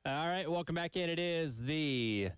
All right, welcome back in. It is the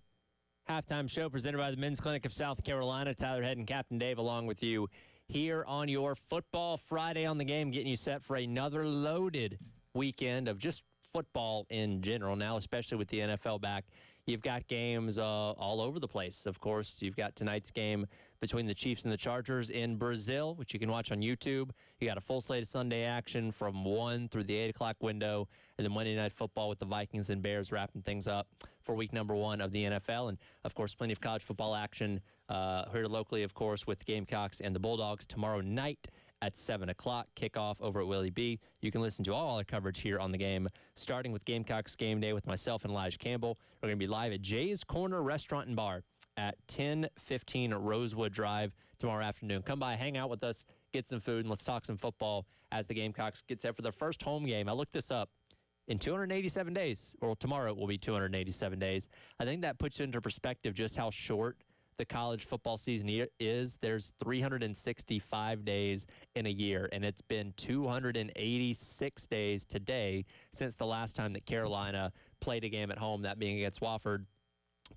halftime show presented by the Men's Clinic of South Carolina. Tyler Head and Captain Dave along with you here on your Football Friday on the Game, getting you set for another loaded weekend of just football in general now, especially with the NFL back. You've got games all over the place. Of course, you've got tonight's game between the Chiefs and the Chargers in Brazil, which you can watch on YouTube. You got a full slate of Sunday action from 1 through the 8 o'clock window, and then Monday Night Football with the Vikings and Bears wrapping things up for week number 1 of the NFL. And, of course, plenty of college football action here locally, of course, with the Gamecocks and the Bulldogs tomorrow night at 7 o'clock, kickoff over at Willie B. You can listen to all our coverage here on the Game, starting with Gamecocks Game Day with myself and Elijah Campbell. We're going to be live at Jay's Corner Restaurant and Bar at 1015 Rosewood Drive tomorrow afternoon. Come by, hang out with us, get some food, and let's talk some football as the Gamecocks get set for their first home game. I looked this up. In 287 days, or tomorrow it will be 287 days. I think that puts into perspective just how short the college football season is. There's 365 days in a year, and it's been 286 days today since the last time that Carolina played a game at home, that being against Wofford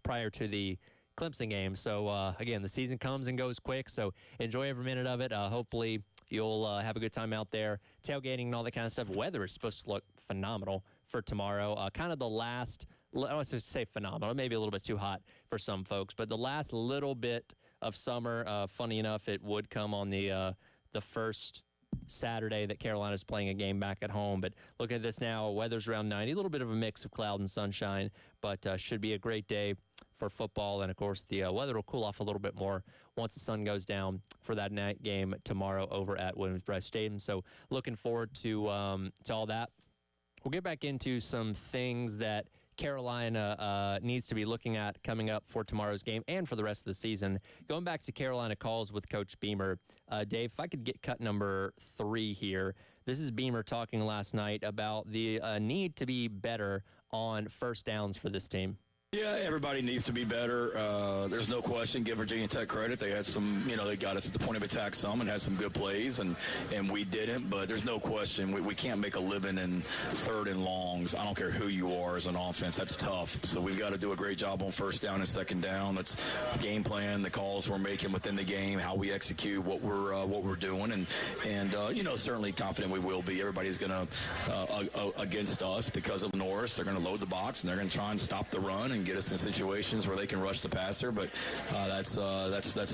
prior to the Clemson game. So, again, the season comes and goes quick, so enjoy every minute of it. Hopefully you'll have a good time out there, tailgating and all that kind of stuff. Weather is supposed to look phenomenal for tomorrow. Kind of the last, I don't want to say phenomenal, maybe a little bit too hot for some folks, but the last little bit of summer, funny enough, it would come on the first Saturday that Carolina's playing a game back at home. But look at this now, weather's around 90, a little bit of a mix of cloud and sunshine, but should be a great day for football. And, of course, the weather will cool off a little bit more once the sun goes down for that night game tomorrow over at Williams-Brice Stadium. So looking forward to all that. We'll get back into some things that Carolina needs to be looking at coming up for tomorrow's game and for the rest of the season. Going back to Carolina calls with Coach Beamer. Dave, if I could get cut number 3 here. This is Beamer talking last night about the need to be better on first downs for this team. Yeah, everybody needs to be better. There's no question. Give Virginia Tech credit. They had some, they got us at the point of attack some and had some good plays, and we didn't. But there's no question. We can't make a living in third and longs. I don't care who you are as an offense. That's tough. So we've got to do a great job on first down and second down. That's game plan, the calls we're making within the game, how we execute what we're doing, and certainly confident we will be. Everybody's going to against us because of Norris. They're going to load the box and they're going to try and stop the run and get us in situations where they can rush the passer, but that's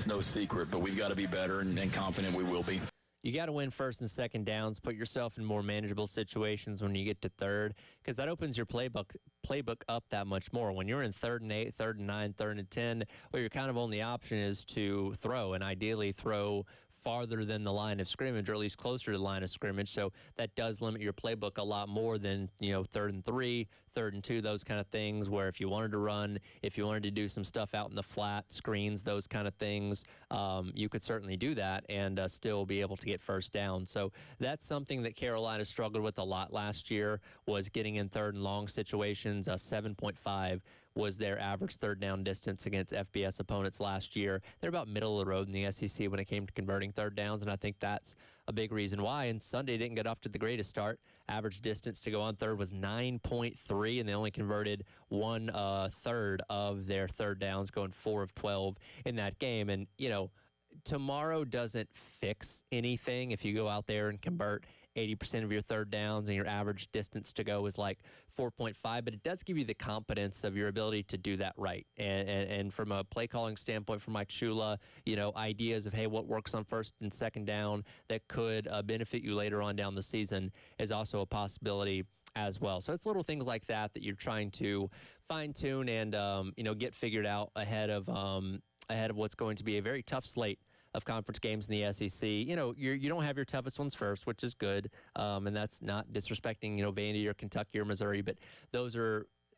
no secret. But we've got to be better, and confident we will be. You got to win first and second downs, put yourself in more manageable situations when you get to third, because that opens your playbook up that much more. When you're in 3rd and 8, 3rd and 9, 3rd and 10, well, your kind of only option is to throw, and ideally throw farther than the line of scrimmage, or at least closer to the line of scrimmage. So that does limit your playbook a lot more than, 3rd and 3, 3rd and 2, those kind of things, where if you wanted to run, if you wanted to do some stuff out in the flat, screens, those kind of things, you could certainly do that and still be able to get first down. So that's something that Carolina struggled with a lot last year, was getting in third and long situations. 7.5 was their average third down distance against FBS opponents last year. They're about middle of the road in the SEC when it came to converting third downs, and I think that's a big reason why. And Sunday didn't get off to the greatest start. Average distance to go on third was 9.3, and they only converted 1/3 of their third downs, going 4 of 12 in that game. And, tomorrow doesn't fix anything if you go out there and convert 80% of your third downs and your average distance to go is like 4.5, but it does give you the confidence of your ability to do that right. And from a play calling standpoint for Mike Shula, ideas of, hey, what works on first and second down that could benefit you later on down the season is also a possibility as well. So it's little things like that you're trying to fine tune and, get figured out ahead of what's going to be a very tough slate of conference games in the SEC. You don't have your toughest ones first, which is good, and that's not disrespecting, Vandy or Kentucky or Missouri, but those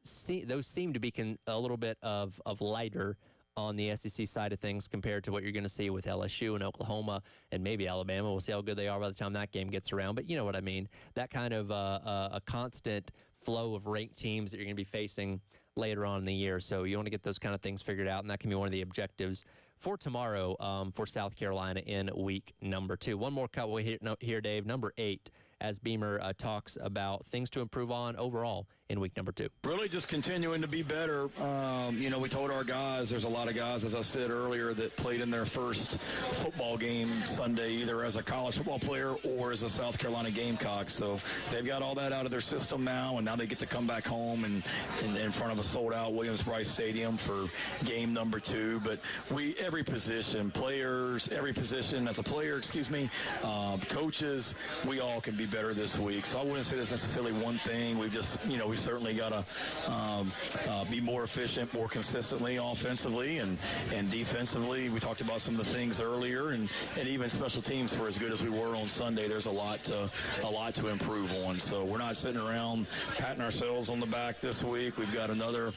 seem to be a little bit of lighter on the SEC side of things compared to what you're going to see with LSU and Oklahoma and maybe Alabama. We'll see how good they are by the time that game gets around, but you know what I mean. That kind of a constant flow of ranked teams that you're going to be facing later on in the year. So you want to get those kind of things figured out, and that can be one of the objectives for tomorrow for South Carolina in week number 2. One more cut here, Dave. Number 8 as Beamer talks about things to improve on overall in week number 2. Really just continuing to be better. We told our guys, there's a lot of guys, as I said earlier, that played in their first football game Sunday, either as a college football player or as a South Carolina Gamecock. So they've got all that out of their system now, and now they get to come back home and in front of a sold-out Williams-Brice Stadium for game number 2. But every position, as a player, coaches, we all can be better this week. So I wouldn't say there's necessarily one thing. We've just, we've certainly got to be more efficient, more consistently offensively and defensively. We talked about some of the things earlier, and even special teams. For as good as we were on Sunday, there's a lot to improve on. So we're not sitting around patting ourselves on the back this week. We've got another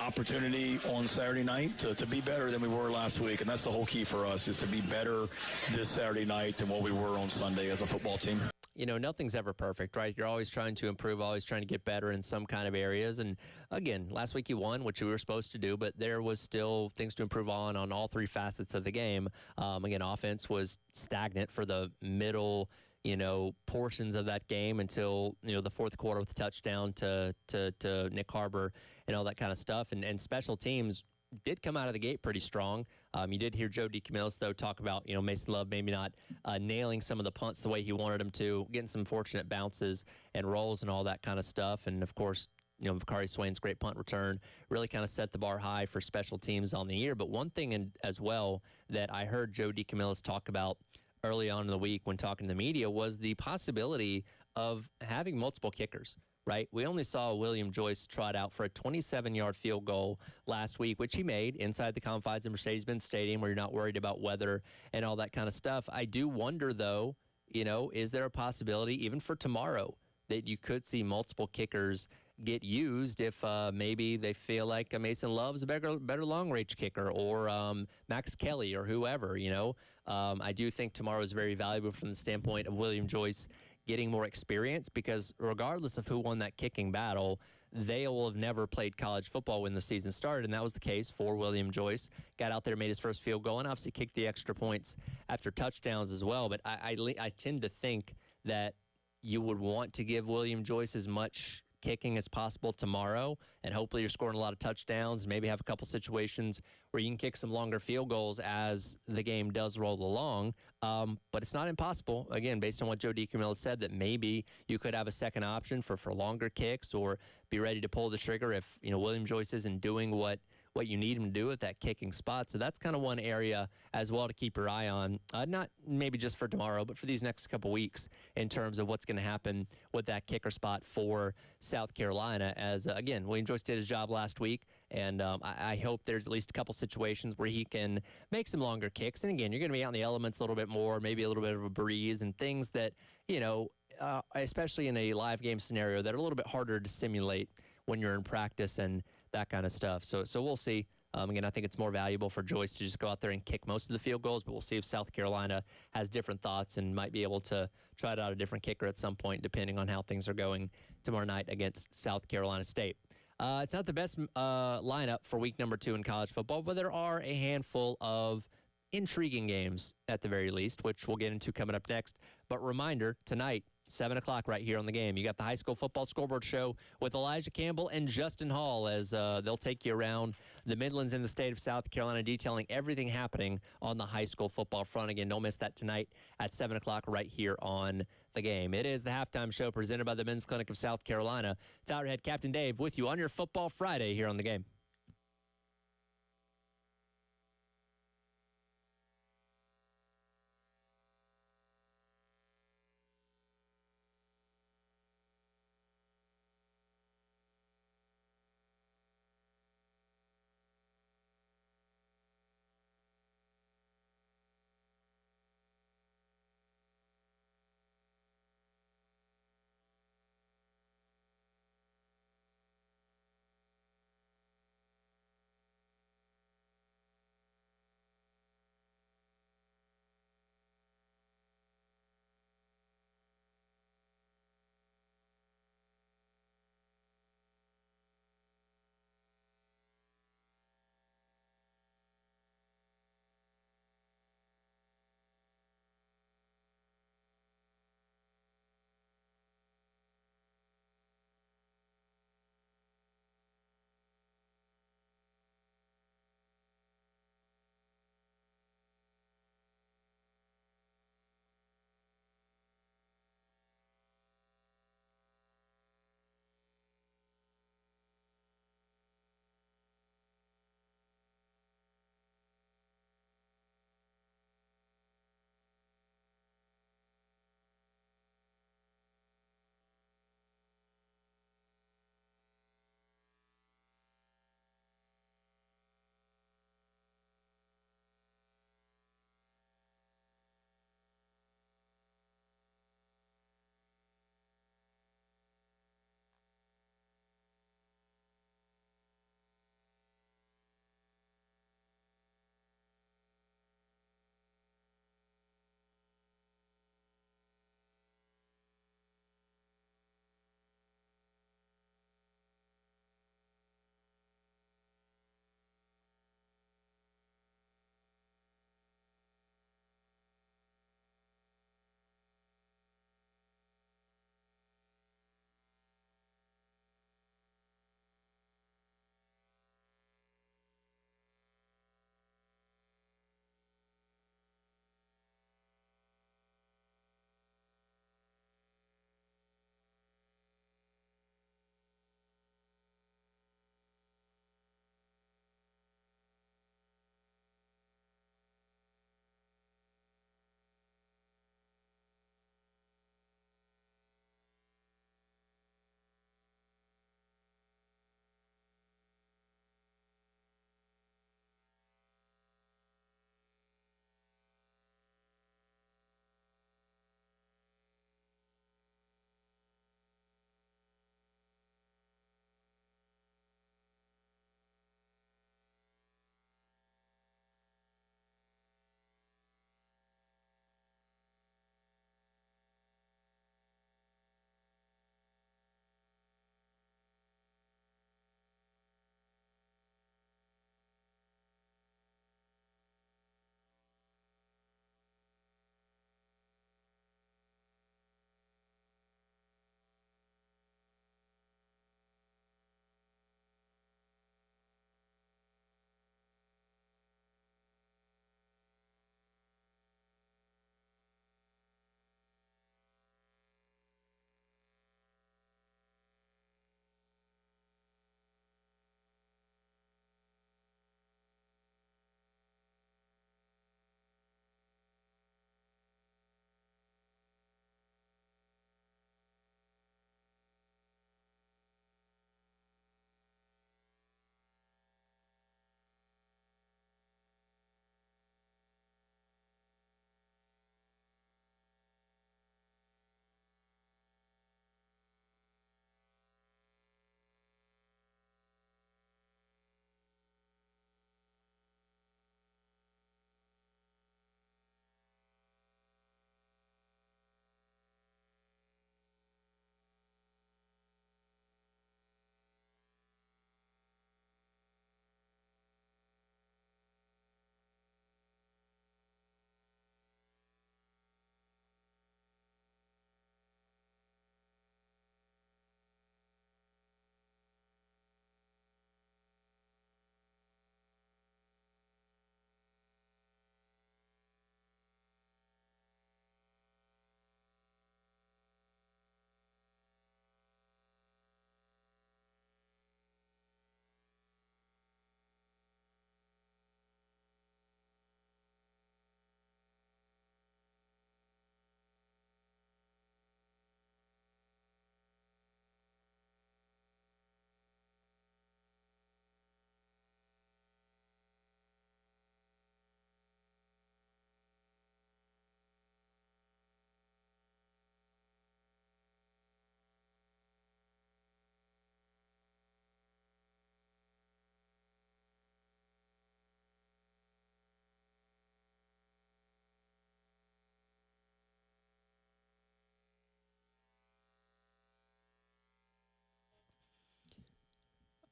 opportunity on Saturday night to be better than we were last week, and that's the whole key for us, is to be better this Saturday night than what we were on Sunday as a football team. Nothing's ever perfect, right? You're always trying to improve, always trying to get better in some kind of areas. And again, last week you won, which you were supposed to do, but there was still things to improve on all 3 facets of the game. Again, offense was stagnant for the middle, portions of that game until, the fourth quarter with the touchdown to Nick Harbor and all that kind of stuff. And special teams did come out of the gate pretty strong. You did hear Joe DeCamillis, though, talk about, Mason Love maybe not nailing some of the punts the way he wanted him to, getting some fortunate bounces and rolls and all that kind of stuff. And, of course, Vakari Swain's great punt return really kind of set the bar high for special teams on the year. But one thing as well that I heard Joe DeCamillis talk about early on in the week when talking to the media was the possibility of having multiple kickers. Right? We only saw William Joyce trot out for a 27-yard field goal last week, which he made inside the confines of Mercedes-Benz Stadium, where you're not worried about weather and all that kind of stuff. I do wonder, though, is there a possibility, even for tomorrow, that you could see multiple kickers get used if maybe they feel like Mason Love's a better long-range kicker, or Max Kelly, or whoever, I do think tomorrow is very valuable from the standpoint of William Joyce getting more experience, because regardless of who won that kicking battle, they will have never played college football when the season started, and that was the case for William Joyce. Got out there, made his first field goal, and obviously kicked the extra points after touchdowns as well. But I tend to think that you would want to give William Joyce as much kicking as possible tomorrow, and hopefully you're scoring a lot of touchdowns, and maybe have a couple situations where you can kick some longer field goals as the game does roll along. But it's not impossible, again, based on what Joe DeCamillis said, that maybe you could have a second option for longer kicks, or be ready to pull the trigger if William Joyce isn't doing what you need him to do at that kicking spot. So that's kind of one area as well to keep your eye on, not maybe just for tomorrow, but for these next couple weeks in terms of what's going to happen with that kicker spot for South Carolina. As, again, William Joyce did his job last week, and I hope there's at least a couple situations where he can make some longer kicks. And, again, you're going to be out in the elements a little bit more, maybe a little bit of a breeze and things that, especially in a live game scenario, that are a little bit harder to simulate when you're in practice and that kind of stuff. So we'll see. Again, I think it's more valuable for Joyce to just go out there and kick most of the field goals, but we'll see if South Carolina has different thoughts and might be able to try out a different kicker at some point, depending on how things are going tomorrow night against South Carolina State. It's not the best lineup for week number 2 in college football, but there are a handful of intriguing games at the very least, which we'll get into coming up next. But reminder, tonight, 7 o'clock right here on the game. You got the High School Football Scoreboard Show with Elijah Campbell and Justin Hall, as they'll take you around the Midlands in the state of South Carolina, detailing everything happening on the high school football front. Again, don't miss that tonight at 7 o'clock right here on the game. It is the halftime show presented by the Men's Clinic of South Carolina. Tyler Head, Captain Dave with you on your Football Friday here on the game.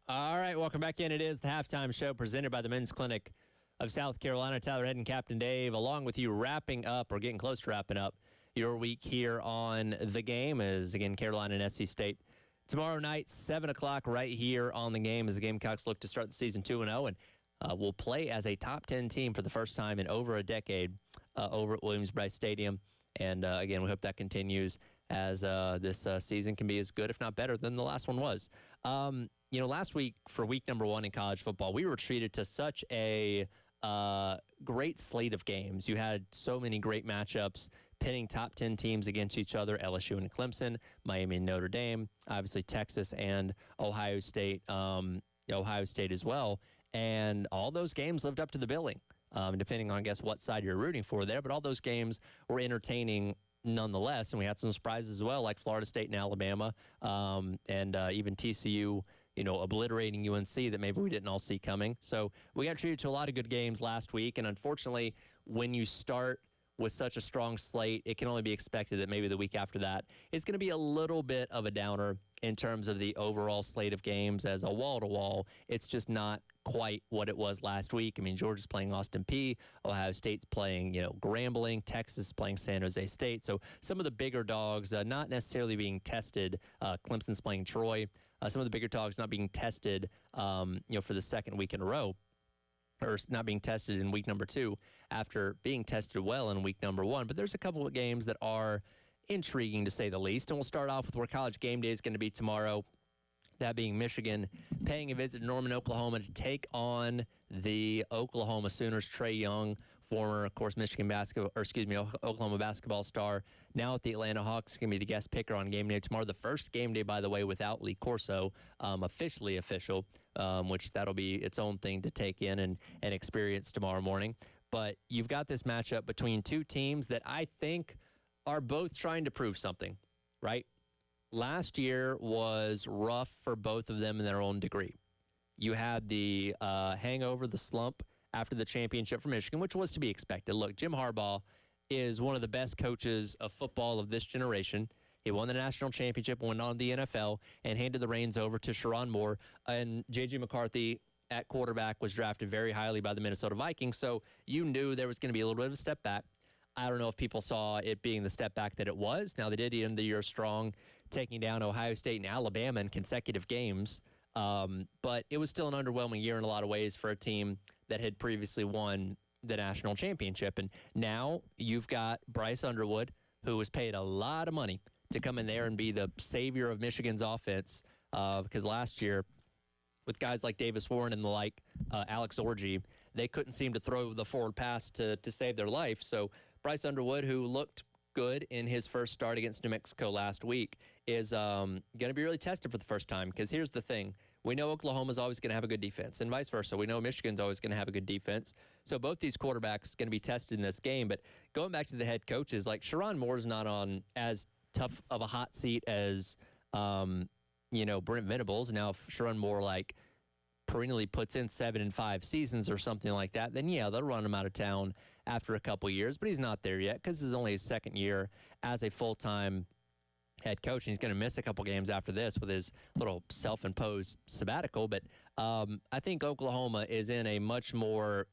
All right, welcome back in. It is the halftime show presented by the Men's Clinic of South Carolina. Tyler Head and Captain Dave, along with you, wrapping up or getting close to wrapping up your week here on The Game, as again, Carolina and SC State tomorrow night, 7 o'clock, right here on The Game, as the Gamecocks look to start the season 2-0 and will play as a top 10 team for the first time in over a decade over at Williams-Brice Stadium. And again, we hope that continues as this season can be as good, if not better, than the last one was. Last week, for week number 1 in college football, we were treated to such a great slate of games. You had so many great matchups, pitting top 10 teams against each other, LSU and Clemson, Miami and Notre Dame, obviously Texas and Ohio State as well. And all those games lived up to the billing, depending on, I guess, what side you're rooting for there. But all those games were entertaining nonetheless. And we had some surprises as well, like Florida State and Alabama, and even TCU, obliterating UNC that maybe we didn't all see coming. So we got treated to a lot of good games last week. And unfortunately, when you start with such a strong slate, it can only be expected that maybe the week after that is going to be a little bit of a downer in terms of the overall slate of games. As a wall-to-wall, it's just not quite what it was last week. I mean, Georgia's playing Austin Peay, Ohio State's playing, Grambling, Texas is playing San Jose State. So some of the bigger dogs not necessarily being tested. Clemson's playing Troy. Some of the bigger dogs not being tested, for the second week in a row, or not being tested in week number 2 after being tested well in week number 1. But there's a couple of games that are intriguing, to say the least. And we'll start off with where College Game Day is going to be tomorrow, that being Michigan paying a visit to Norman, Oklahoma to take on the Oklahoma Sooners. Trae Young, former, of course, Oklahoma basketball star, now at the Atlanta Hawks, going to be the guest picker on game day tomorrow. The first game day, by the way, without Lee Corso, officially official, which that'll be its own thing to take in and experience tomorrow morning. But you've got this matchup between two teams that I think are both trying to prove something, right? Last year was rough for both of them in their own degree. You had the hangover, the slump after the championship for Michigan, which was to be expected. Look, Jim Harbaugh is one of the best coaches of football of this generation. He won the national championship, went on to the NFL, and handed the reins over to Sherrone Moore. And J.J. McCarthy at quarterback was drafted very highly by the Minnesota Vikings, so you knew there was going to be a little bit of a step back. I don't know if people saw it being the step back that it was. Now, they did end the year strong, taking down Ohio State and Alabama in consecutive games. But it was still an underwhelming year in a lot of ways for a team that had previously won the national championship. And now you've got Bryce Underwood, who was paid a lot of money to come in there and be the savior of Michigan's offense. Because last year, with guys like Davis Warren and the like, Alex Orji, they couldn't seem to throw the forward pass to save their life. So Bryce Underwood, who looked good in his first start against New Mexico last week, is going to be really tested for the first time. Because here's the thing. We know Oklahoma's always going to have a good defense, and vice versa. We know Michigan's always going to have a good defense. So both these quarterbacks going to be tested in this game. But going back to the head coaches, like Sherrone Moore's not on as tough of a hot seat as, Brent Venables. Now, if Sherrone Moore, perennially puts in 7 and 5 seasons or something like that, then, yeah, they'll run him out of town after a couple years. But he's not there yet because this is only his second year as a full-time head coach, and he's going to miss a couple games after this with his little self-imposed sabbatical. But I think Oklahoma is in a much more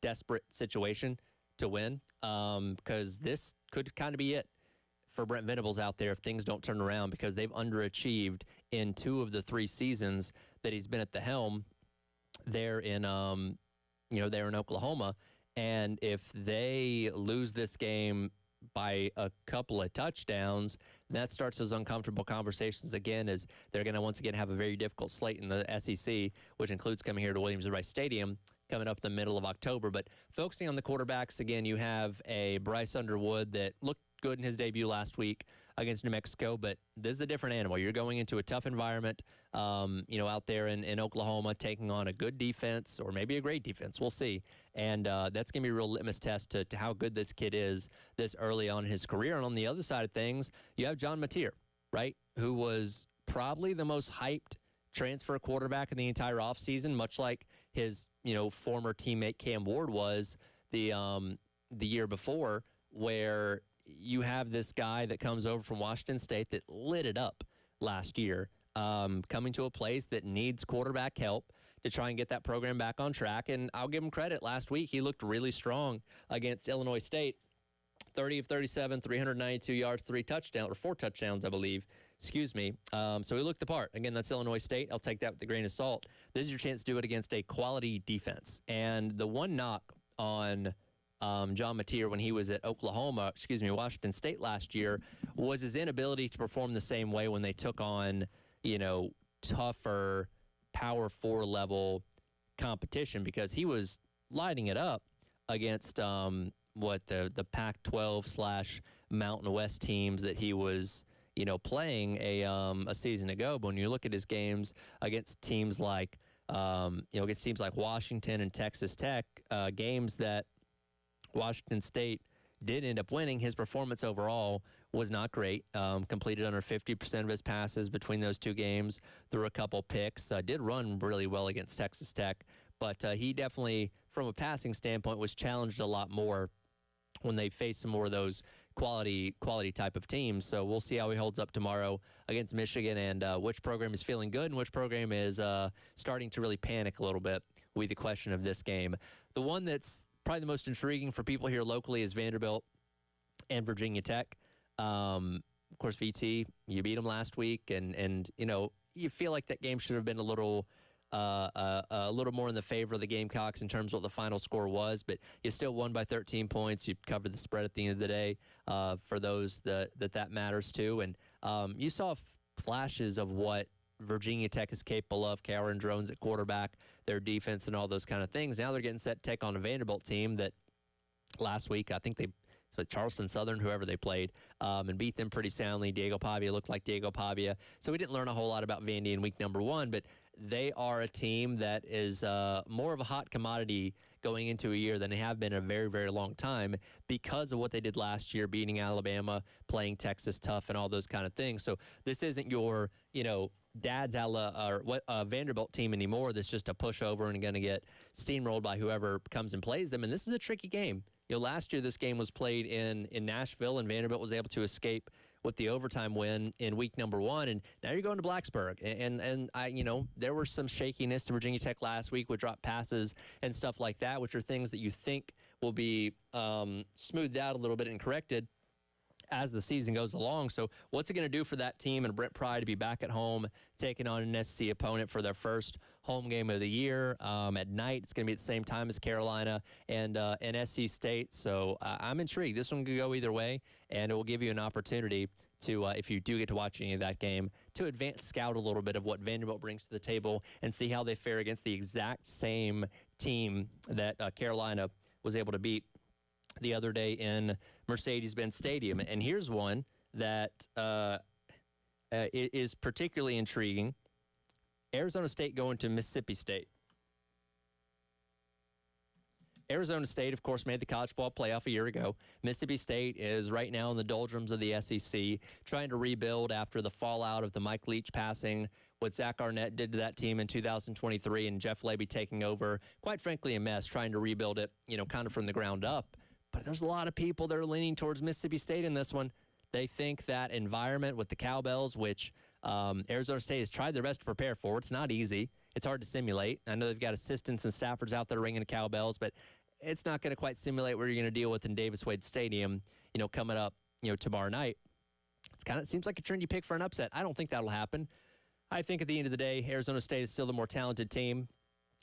desperate situation to win because this could kind of be it for Brent Venables out there if things don't turn around, because they've underachieved in 2 of the 3 seasons that he's been at the helm there in Oklahoma. And if they lose this game by a couple of touchdowns, that starts those uncomfortable conversations again, as they're going to once again have a very difficult slate in the SEC, which includes coming here to Williams-Brice Stadium coming up in the middle of October. But focusing on the quarterbacks, again, you have a Bryce Underwood that looked good in his debut last week against New Mexico, but this is a different animal. You're going into a tough environment, out there in Oklahoma, taking on a good defense or maybe a great defense. We'll see. And that's going to be a real litmus test to how good this kid is this early on in his career. And on the other side of things, you have John Mateer, right, who was probably the most hyped transfer quarterback in the entire offseason, much like his, former teammate Cam Ward was the year before, where you have this guy that comes over from Washington State that lit it up last year coming to a place that needs quarterback help to try and get that program back on track. And I'll give him credit. Last week, he looked really strong against Illinois State. 30 of 37, 392 yards, 4 touchdowns, I believe. Excuse me. So he looked the part. Again, that's Illinois State. I'll take that with a grain of salt. This is your chance to do it against a quality defense. And the one knock on John Mateer when he was at Washington State last year was his inability to perform the same way when they took on, tougher Power 4 level competition, because he was lighting it up against the Pac-12 / Mountain West teams that he was playing a season ago. But when you look at his games against teams like Washington and Texas Tech, games that Washington State did end up winning, his performance overall was not great. Completed under 50% of his passes between those two games, threw a couple picks, did run really well against Texas Tech, but he definitely, from a passing standpoint, was challenged a lot more when they face some more of those quality type of teams. So we'll see how he holds up tomorrow against Michigan, and which program is feeling good and which program is starting to really panic a little bit with the question of this game. The one that's probably the most intriguing for people here locally is Vanderbilt and Virginia Tech. Of course, VT, you beat them last week, and you feel like that game should have been a little more in the favor of the Gamecocks in terms of what the final score was, but you still won by 13 points. You covered the spread at the end of the day for those that matters to. And you saw flashes of what Virginia Tech is capable of. Cameron Drones at quarterback, their defense, and all those kind of things. Now they're getting set to take on a Vanderbilt team that last week, I think it's with Charleston Southern, whoever they played, and beat them pretty soundly. Diego Pavia looked like Diego Pavia. So we didn't learn a whole lot about Vandy in week number 1, but they are a team that is more of a hot commodity going into a year than they have been in a very, very long time because of what they did last year, beating Alabama, playing Texas tough, and all those kind of things. So this isn't your, dad's Vanderbilt team anymore that's just a pushover and going to get steamrolled by whoever comes and plays them. And this is a tricky game. Last year this game was played in Nashville, and Vanderbilt was able to escape with the overtime win in week number 1, and now you're going to Blacksburg. And there was some shakiness to Virginia Tech last week with drop passes and stuff like that, which are things that you think will be smoothed out a little bit and corrected as the season goes along. So what's it going to do for that team and Brent Pry to be back at home taking on an SEC opponent for their first home game of the year at night? It's going to be at the same time as Carolina and NC State. So I'm intrigued. This one could go either way, and it will give you an opportunity to, if you do get to watch any of that game, to advance scout a little bit of what Vanderbilt brings to the table and see how they fare against the exact same team that Carolina was able to beat the other day in Mercedes-Benz Stadium. And here's one that is particularly intriguing. Arizona State going to Mississippi State. Arizona State, of course, made the college ball playoff a year ago. Mississippi State is right now in the doldrums of the SEC, trying to rebuild after the fallout of the Mike Leach passing, what Zach Arnett did to that team in 2023, and Jeff Lebby taking over. Quite frankly, a mess, trying to rebuild it, kind of from the ground up. But there's a lot of people that are leaning towards Mississippi State in this one. They think that environment with the cowbells, which Arizona State has tried their best to prepare for. It's not easy. It's hard to simulate. I know they've got assistants and staffers out there ringing the cowbells, but it's not going to quite simulate what you're going to deal with in Davis-Wade Stadium, coming up, tomorrow night. It seems like a trendy pick for an upset. I don't think that'll happen. I think at the end of the day, Arizona State is still the more talented team.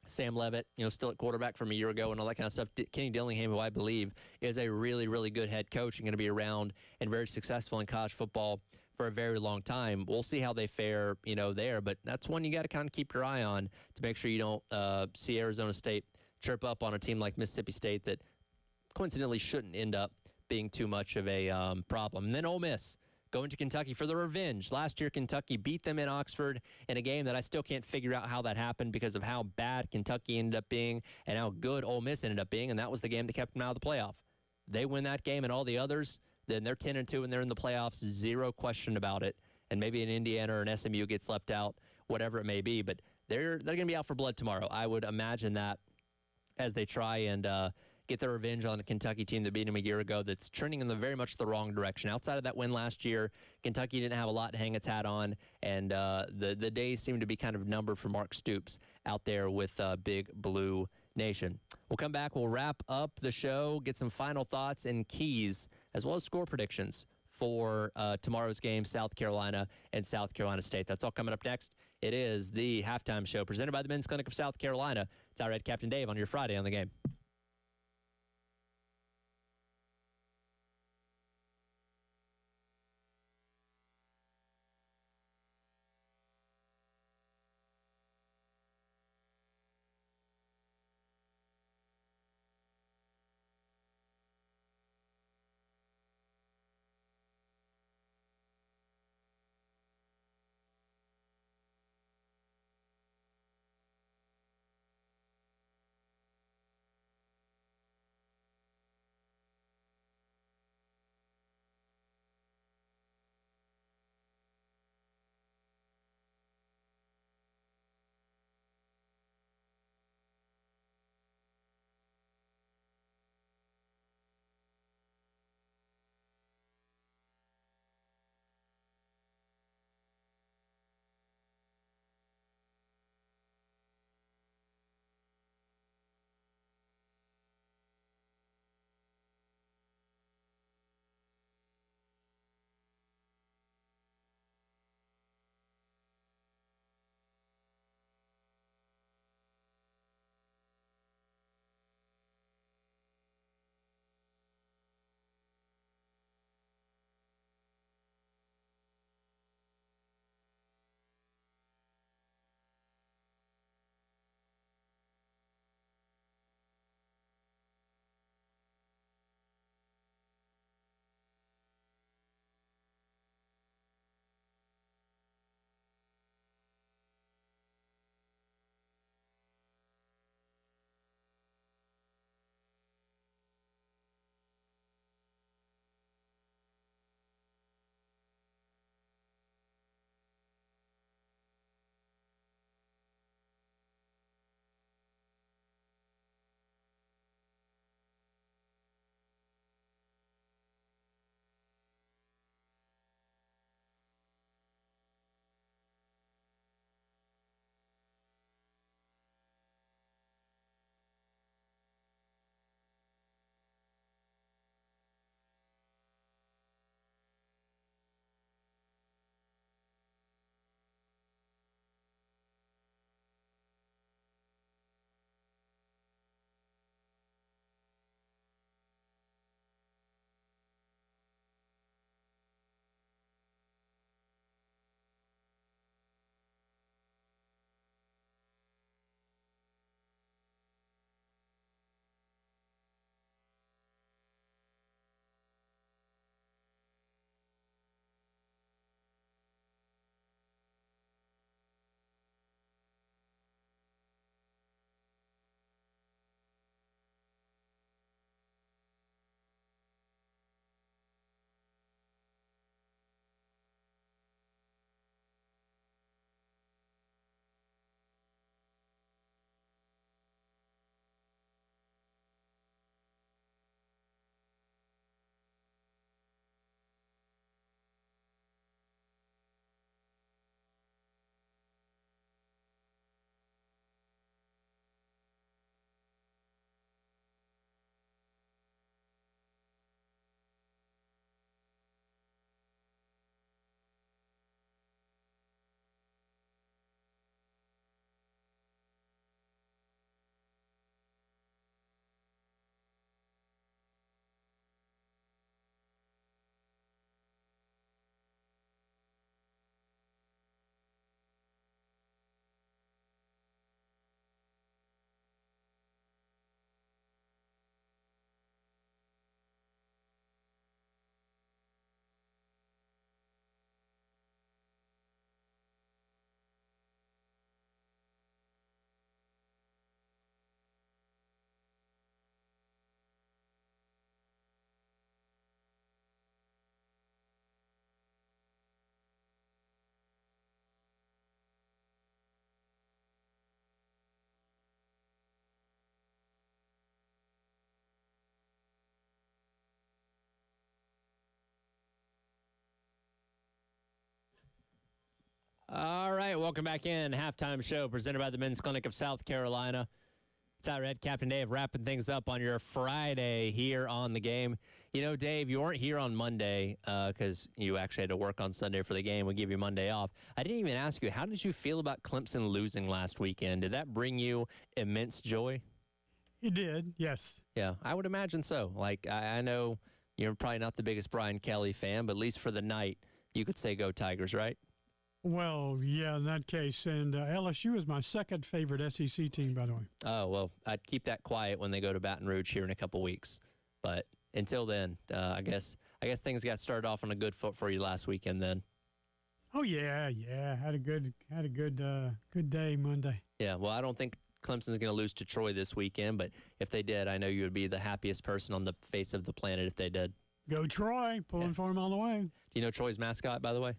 Sam Levitt, still at quarterback from a year ago and all that kind of stuff. Kenny Dillingham, who I believe is a really, really good head coach and going to be around and very successful in college football for a very long time. We'll see how they fare, there. But that's one you got to kind of keep your eye on to make sure you don't see Arizona State chirp up on a team like Mississippi State that coincidentally shouldn't end up being too much of a problem. And then Ole Miss going to Kentucky for the revenge. Last year, Kentucky beat them in Oxford in a game that I still can't figure out how that happened because of how bad Kentucky ended up being and how good Ole Miss ended up being, and that was the game that kept them out of the playoff. They win that game and all the others, then they're 10-2 and they're in the playoffs, zero question about it. And maybe an Indiana or an SMU gets left out, whatever it may be, but they're going to be out for blood tomorrow. I would imagine that as they try and get their revenge on a Kentucky team that beat them a year ago that's trending in the very much the wrong direction. Outside of that win last year, Kentucky didn't have a lot to hang its hat on, and the days seem to be kind of numbered for Mark Stoops out there with Big Blue Nation. We'll come back. We'll wrap up the show, get some final thoughts and keys, as well as score predictions for tomorrow's game, South Carolina and South Carolina State. That's all coming up next. It is the Halftime Show presented by the Men's Clinic of South Carolina. Tyler Red, Captain Dave on your Friday on the Game. right, welcome back in. Halftime show presented by the Men's Clinic of South Carolina. Tyler Head, Captain Dave, wrapping things up on your Friday here on the game. You know, Dave, you weren't here on Monday because you actually had to work on Sunday for the game. We give you Monday off. I didn't even ask you, how did you feel about Clemson losing last weekend? Did that bring you immense joy? It did, yes. Yeah, I would imagine so. Like, I know you're probably not the biggest Brian Kelly fan, but at least for the night, you could say go Tigers, right? Well, yeah, in that case. And LSU is my second favorite SEC team, by the way. Oh, well, I'd keep that quiet when they go to Baton Rouge here in a couple weeks. But until then, I guess things got started off on a good foot for you last weekend then. Oh, yeah. Had a good day Monday. Yeah, well, I don't think Clemson's going to lose to Troy this weekend, but if they did, I know you would be the happiest person on the face of the planet if they did. Go Troy, pulling for them all the way. Do you know Troy's mascot, by the way?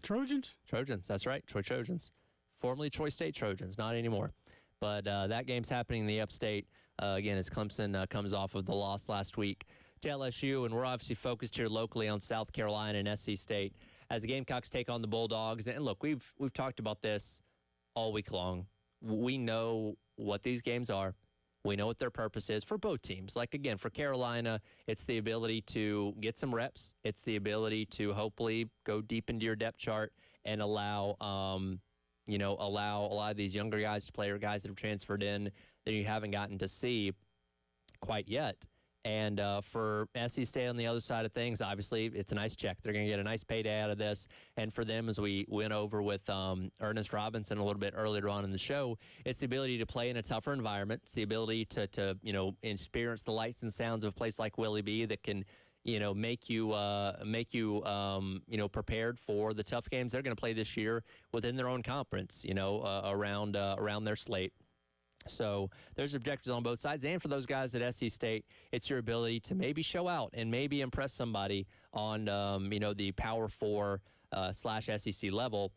Trojans? Trojans, that's right, Troy Trojans. Formerly Troy State Trojans, not anymore. But that game's happening in the upstate, again, as Clemson comes off of the loss last week to LSU, and we're obviously focused here locally on South Carolina and SC State as the Gamecocks take on the Bulldogs. And look, we've talked about this all week long. We know what these games are. We know what their purpose is for both teams. Like, again, for Carolina, it's the ability to get some reps. It's the ability to hopefully go deep into your depth chart and allow a lot of these younger guys to play, or guys that have transferred in that you haven't gotten to see quite yet. And for SC State on the other side of things, obviously, it's a nice check. They're going to get a nice payday out of this. And for them, as we went over with Ernest Robinson a little bit earlier on in the show, it's the ability to play in a tougher environment. It's the ability to experience the lights and sounds of a place like Willie B that can, make you prepared for the tough games they're going to play this year within their own conference, around their slate. So there's objectives on both sides. And for those guys at SC State, it's your ability to maybe show out and maybe impress somebody on, the Power 4 / SEC level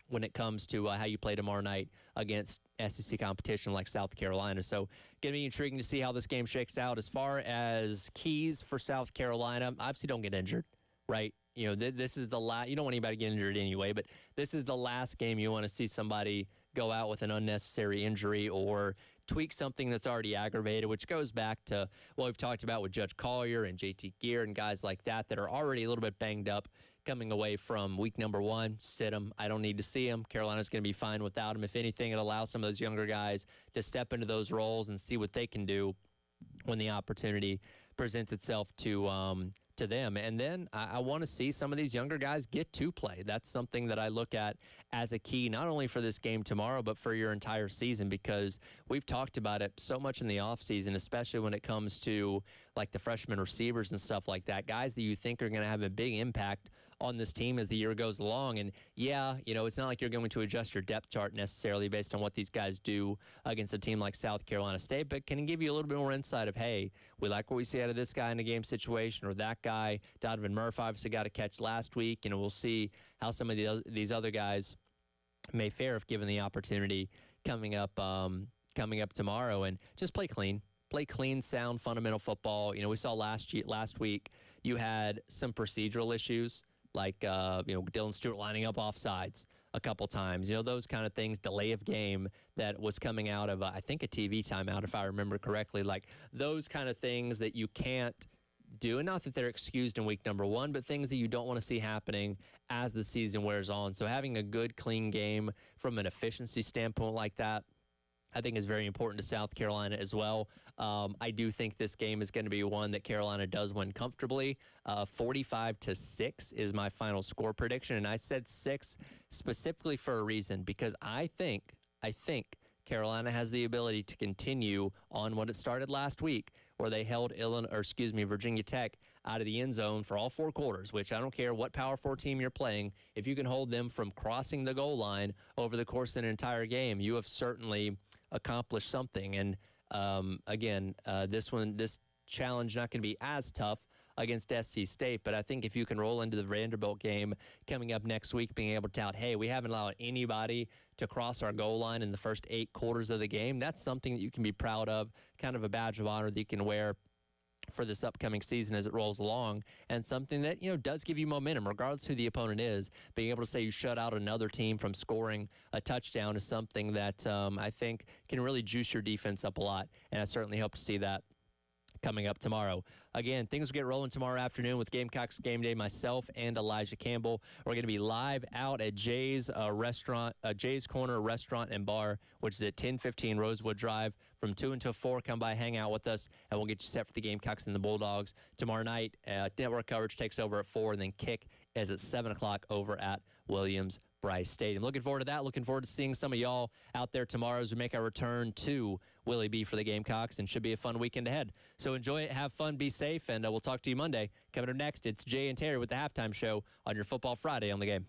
when it comes to how you play tomorrow night against SEC competition like South Carolina. So going to be intriguing to see how this game shakes out. As far as keys for South Carolina, obviously don't get injured, right? This is the last. You don't want anybody to get injured anyway, but this is the last game you want to see somebody go out with an unnecessary injury or tweak something that's already aggravated, which goes back to what we've talked about with Judge Collier and JT Gear and guys like that are already a little bit banged up coming away from week number 1. Sit them. I don't need to see them. Carolina's going to be fine without them. If anything, it allows some of those younger guys to step into those roles and see what they can do when the opportunity presents itself to them. And then I want to see some of these younger guys get to play. That's something that I look at as a key, not only for this game tomorrow, but for your entire season, because we've talked about it so much in the offseason, especially when it comes to like the freshman receivers and stuff like that, guys that you think are going to have a big impact on this team as the year goes along. And yeah, it's not like you're going to adjust your depth chart necessarily based on what these guys do against a team like South Carolina State, but can give you a little bit more insight of, hey, we like what we see out of this guy in a game situation, or that guy. Donovan Murphy obviously got a catch last week. We'll see how some of these other guys may fare if given the opportunity coming up tomorrow. And just play clean, sound, fundamental football. We saw last week you had some procedural issues, like Dylan Stewart lining up offsides a couple times, those kind of things, delay of game that was coming out of I think a TV timeout, if I remember correctly, like those kind of things that you can't do. And not that they're excused in week number 1, but things that you don't want to see happening as the season wears on. So having a good, clean game from an efficiency standpoint like that, I think is very important to South Carolina as well. I do think this game is going to be one that Carolina does win comfortably. 45-6 is my final score prediction. And I said 6 specifically for a reason, because I think Carolina has the ability to continue on what it started last week, where they held Virginia Tech out of the end zone for all 4 quarters, which I don't care what Power 4 team you're playing. If you can hold them from crossing the goal line over the course of an entire game, you have certainly accomplished something. And this challenge not going to be as tough against SC State, but I think if you can roll into the Vanderbilt game coming up next week, being able to tout, hey, we haven't allowed anybody to cross our goal line in the first 8 quarters of the game, that's something that you can be proud of, kind of a badge of honor that you can wear for this upcoming season as it rolls along, and something that, does give you momentum, regardless who the opponent is. Being able to say you shut out another team from scoring a touchdown is something that I think can really juice your defense up a lot, and I certainly hope to see that coming up tomorrow. Again, things will get rolling tomorrow afternoon with Gamecocks Game Day. Myself and Elijah Campbell. We're going to be live out at Jay's Jay's Corner Restaurant and Bar, which is at 1015 Rosewood Drive. From 2 until 4, come by, hang out with us, and we'll get you set for the Gamecocks and the Bulldogs. Tomorrow night, network coverage takes over at 4, and then kick is at 7 o'clock over at Williams-Brice Stadium. Looking forward to that. Looking forward to seeing some of y'all out there tomorrow as we make our return to Willie B for the Gamecocks, and should be a fun weekend ahead. So enjoy it, have fun, be safe, and we'll talk to you Monday. Coming up next, it's Jay and Terry with the Halftime Show on your Football Friday on the Game.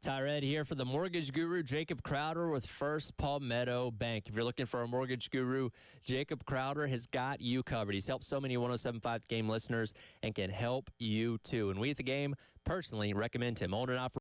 Tyred here for the mortgage guru, Jacob Crowder with First Palmetto Bank. If you're looking for a mortgage guru, Jacob Crowder has got you covered. He's helped so many 107.5 Game listeners and can help you too. And we at the Game personally recommend him. Owned and operated